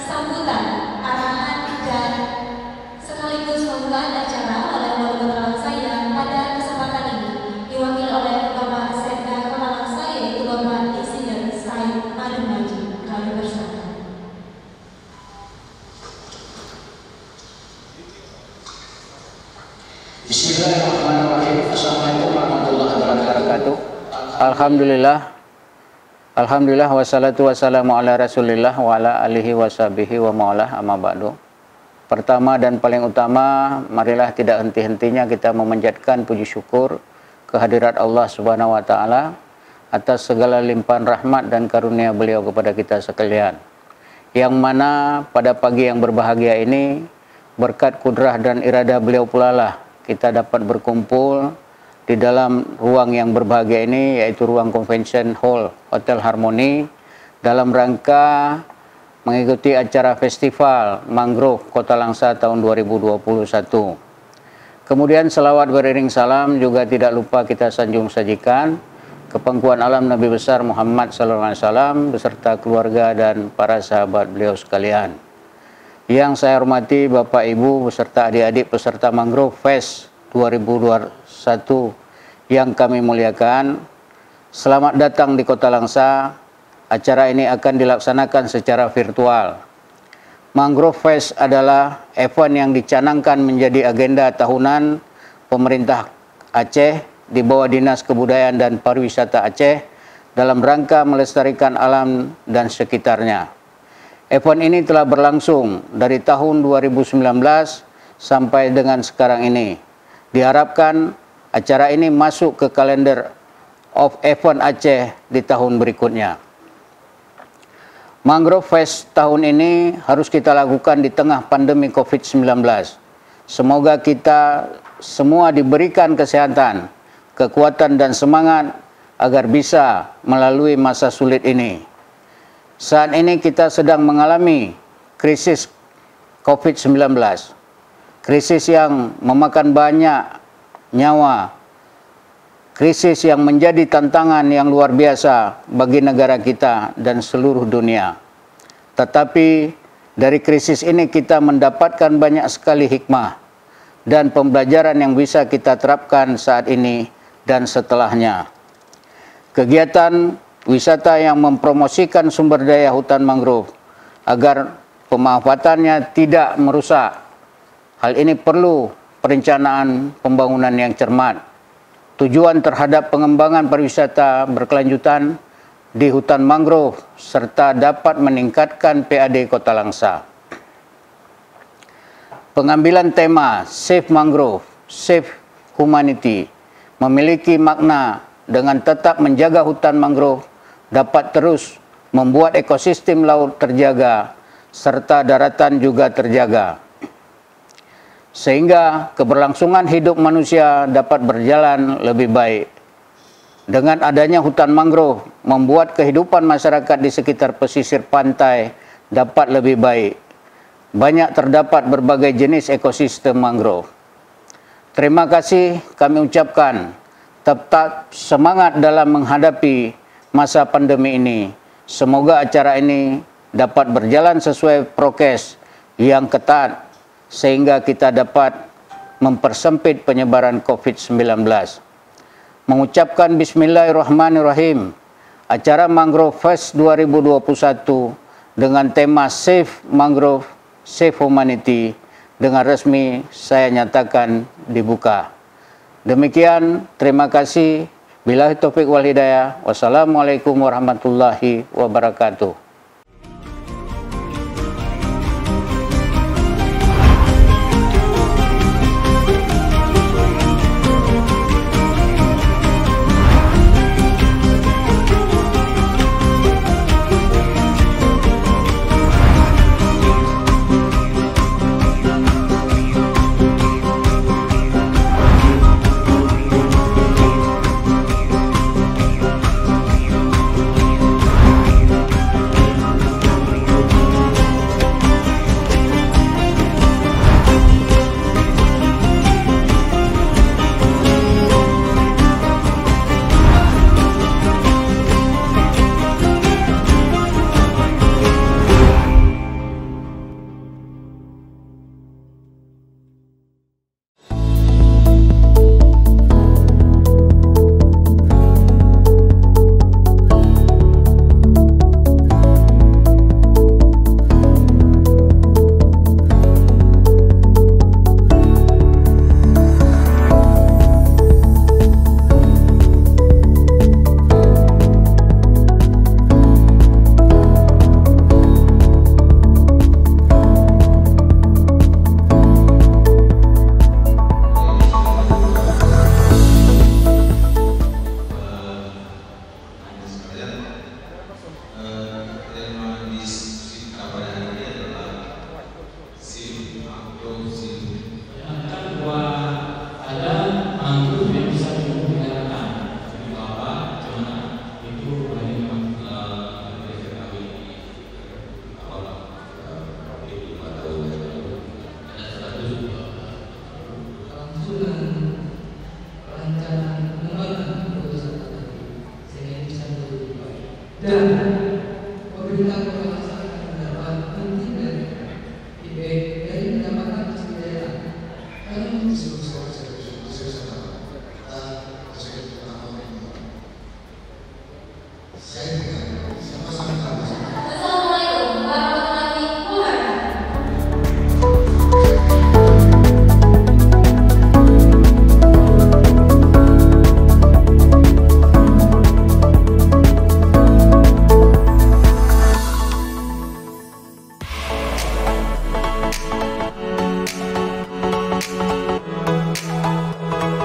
sambutan, arahan, dan sekaligus pembukaan acara oleh wali kota Langsa yang pada kesempatan ini diwakili oleh Bapak Sekda Kota Langsa, yaitu Bapak Insinyur Said Madu Maji. Kami bersama. Bismillahirrahmanirrahim. Assalamualaikum warahmatullahi wabarakatuh. Alhamdulillah wassalatu wassalamu ala rasulillah wa ala alihi washabihi wa ma'alah amma ba'du. Pertama dan paling utama, marilah tidak henti-hentinya kita memanjatkan puji syukur kehadirat Allah Subhanahu wa taala atas segala limpahan rahmat dan karunia beliau kepada kita sekalian. Yang mana pada pagi yang berbahagia ini berkat kudrah dan iradah beliau pula lah kita dapat berkumpul di dalam ruang yang berbahagia ini, yaitu ruang Convention Hall Hotel Harmony, dalam rangka mengikuti acara Festival Mangrove Kota Langsa tahun 2021. Kemudian selawat beriring salam juga tidak lupa kita sanjung sajikan ke pangkuan alam Nabi besar Muhammad SAW beserta keluarga dan para sahabat beliau sekalian. Yang saya hormati Bapak Ibu beserta adik-adik peserta Mangrove Fest 2021 yang kami muliakan, selamat datang di Kota Langsa. Acara ini akan dilaksanakan secara virtual. Mangrove Fest adalah event yang dicanangkan menjadi agenda tahunan pemerintah Aceh di bawah Dinas Kebudayaan dan Pariwisata Aceh dalam rangka melestarikan alam dan sekitarnya. Event ini telah berlangsung dari tahun 2019 sampai dengan sekarang ini. Diharapkan acara ini masuk ke kalender of event Aceh di tahun berikutnya. Mangrove Fest tahun ini harus kita lakukan di tengah pandemi COVID-19. Semoga kita semua diberikan kesehatan, kekuatan dan semangat agar bisa melalui masa sulit ini. Saat ini kita sedang mengalami krisis COVID-19. Krisis yang memakan banyak nyawa, krisis yang menjadi tantangan yang luar biasa bagi negara kita dan seluruh dunia. Tetapi dari krisis ini kita mendapatkan banyak sekali hikmah dan pembelajaran yang bisa kita terapkan saat ini dan setelahnya. Kegiatan wisata yang mempromosikan sumber daya hutan mangrove agar pemanfaatannya tidak merusak. Hal ini perlu perencanaan pembangunan yang cermat. Tujuan terhadap pengembangan pariwisata berkelanjutan di hutan mangrove serta dapat meningkatkan PAD Kota Langsa. Pengambilan tema Save Mangrove, Save Humanity memiliki makna dengan tetap menjaga hutan mangrove dapat terus membuat ekosistem laut terjaga serta daratan juga terjaga, sehingga keberlangsungan hidup manusia dapat berjalan lebih baik. Dengan adanya hutan mangrove, membuat kehidupan masyarakat di sekitar pesisir pantai dapat lebih baik. Banyak terdapat berbagai jenis ekosistem mangrove. Terima kasih kami ucapkan. Tetap semangat dalam menghadapi masa pandemi ini. Semoga acara ini dapat berjalan sesuai prokes yang ketat, sehingga kita dapat mempersempit penyebaran COVID-19. Mengucapkan Bismillahirrahmanirrahim, acara Mangrove Fest 2021 dengan tema Save Mangrove, Save Humanity dengan resmi saya nyatakan dibuka. Demikian, terima kasih. Billahi taufiq wal hidayah. Wassalamualaikum warahmatullahi wabarakatuh.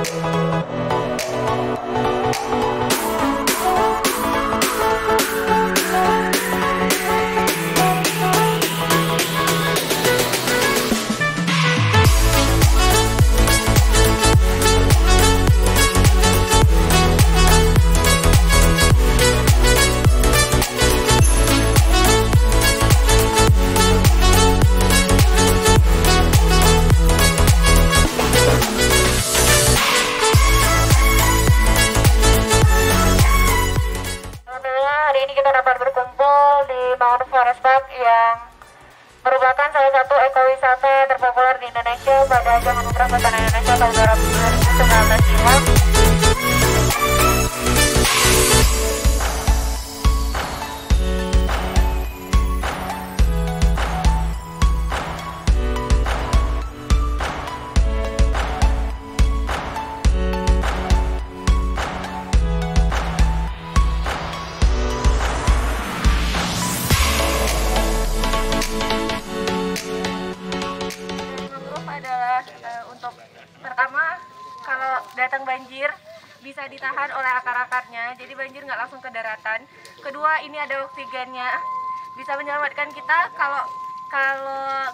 Hari ini kita dapat berkumpul di Mangrove Forest Park yang merupakan salah satu ekowisata terpopuler di Indonesia pada ajang Anugerah Kehutanan Indonesia tahun 2019 silam. Untuk pertama, kalau datang banjir bisa ditahan oleh akar-akarnya, jadi banjir nggak langsung ke daratan. Kedua, ini ada oksigennya, bisa menyelamatkan kita. Kalau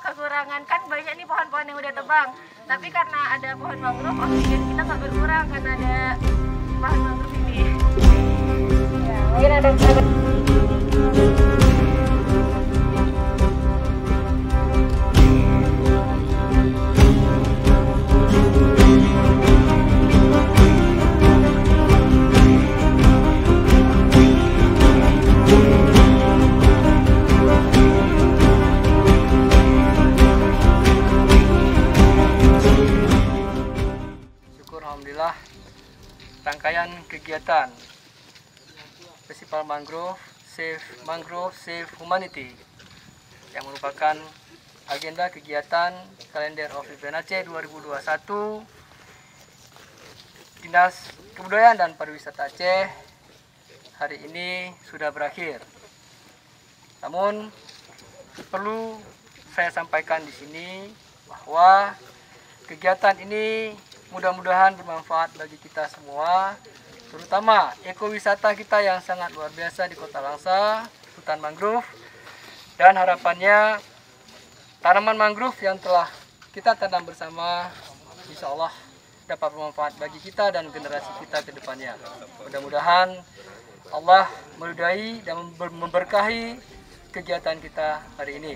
kekurangan, kan banyak nih pohon-pohon yang udah tebang, tapi karena ada pohon mangrove, oksigen kita nggak berkurang karena ada pohon mangrove ini. Ya, mungkin ada Alhamdulillah, rangkaian kegiatan Festival Mangrove, Save Humanity yang merupakan agenda kegiatan kalender of Event Aceh 2021 Dinas Kebudayaan dan Pariwisata Aceh hari ini sudah berakhir. Namun perlu saya sampaikan di sini bahwa kegiatan ini mudah-mudahan bermanfaat bagi kita semua, terutama ekowisata kita yang sangat luar biasa di Kota Langsa, hutan mangrove, dan harapannya tanaman mangrove yang telah kita tanam bersama insya Allah dapat bermanfaat bagi kita dan generasi kita ke depannya. Mudah-mudahan Allah meridai dan memberkahi kegiatan kita hari ini.